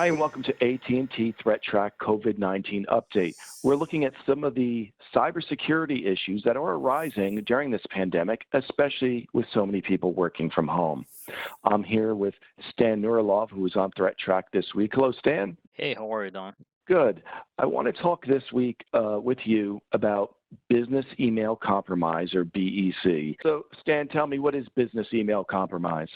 Hi, and welcome to AT&T ThreatTraq COVID-19 update. We're looking at some of the cybersecurity issues that are arising during this pandemic, especially with so many people working from home. I'm here with Stan Nurilov, who is on ThreatTraq this week. Hello, Stan. Hey, how are you doing? Good. I want to talk this week with you about business email compromise, or BEC. So, Stan, tell me, what is business email compromise?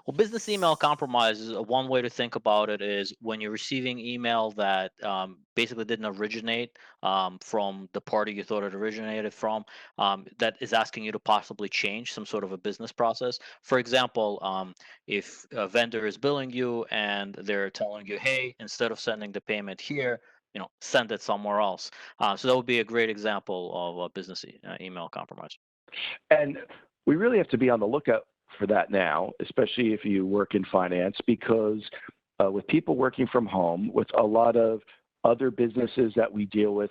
Well, business email compromise is one way to think about it is when you're receiving email that basically didn't originate from the party you thought it originated from, that is asking you to possibly change some sort of a business process. For example, if a vendor is billing you and they're telling you, hey, instead of sending the payment here, send it somewhere else. So that would be a great example of a business email compromise. And we really have to be on the lookout for that now, especially if you work in finance, because with people working from home, with a lot of other businesses that we deal with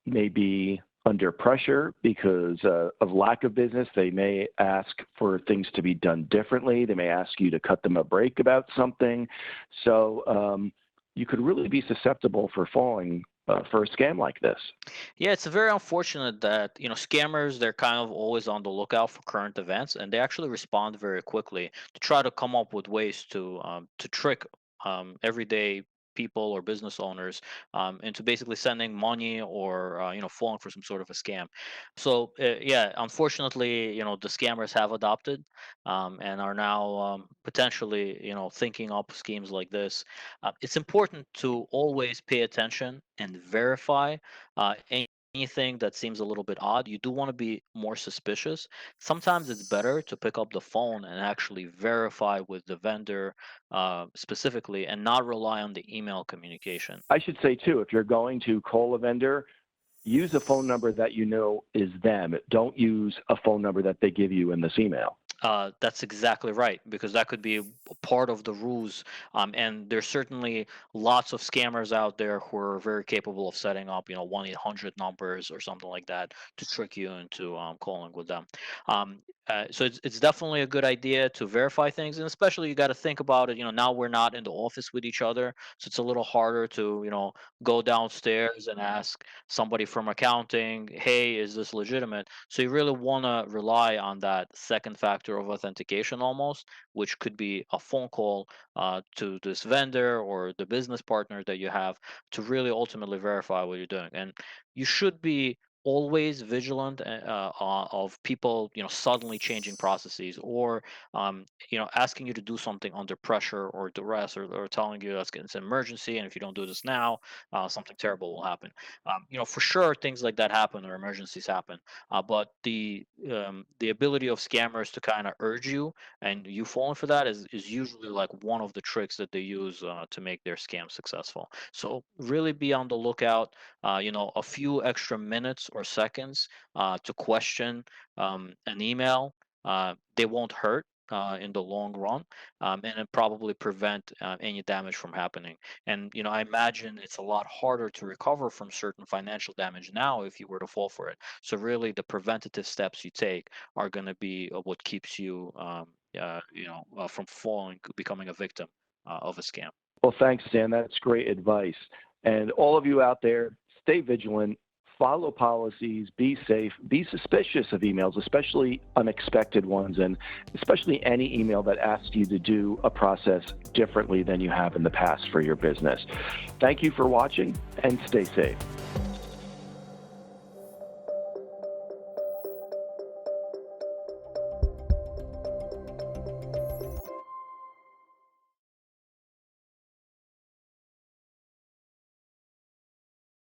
may be under pressure because of lack of business. They may ask for things to be done differently. They may ask you to cut them a break about something. So you could really be susceptible for falling for a scam like this. Yeah, it's very unfortunate that, scammers, they're kind of always on the lookout for current events, and they actually respond very quickly to try to come up with ways to trick everyday people or business owners into basically sending money or falling for some sort of a scam. So yeah, unfortunately, the scammers have adopted and are now potentially thinking up schemes like this. It's important to always pay attention and verify anything that seems a little bit odd. You do want to be more suspicious. Sometimes it's better to pick up the phone and actually verify with the vendor specifically and not rely on the email communication. I should say, too, if you're going to call a vendor, use a phone number that you know is them. Don't use a phone number that they give you in this email. That's exactly right, because that could be a part of the ruse. And there's certainly lots of scammers out there who are very capable of setting up, 1-800 numbers or something like that to trick you into calling with them. So it's definitely a good idea to verify things, and especially you got to think about it. Now we're not in the office with each other, so it's a little harder to, go downstairs and ask somebody from accounting, hey, is this legitimate? So you really want to rely on that second factor of authentication almost, which could be a phone call to this vendor or the business partner that you have to really ultimately verify what you're doing. And you should be always vigilant of people suddenly changing processes or asking you to do something under pressure or duress, or telling you that's it's an emergency and if you don't do this now something terrible will happen. For sure things like that happen or emergencies happen, but the ability of scammers to kind of urge you and you falling for that is usually like one of the tricks that they use to make their scam successful. So really be on the lookout. A few extra minutes or seconds to question an email, they won't hurt in the long run, and it probably prevent any damage from happening. And I imagine it's a lot harder to recover from certain financial damage now if you were to fall for it. So really, the preventative steps you take are going to be what keeps you, from falling, becoming a victim of a scam. Well, thanks, Stan. That's great advice. And all of you out there, stay vigilant, follow policies, be safe, be suspicious of emails, especially unexpected ones, and especially any email that asks you to do a process differently than you have in the past for your business. Thank you for watching, and stay safe.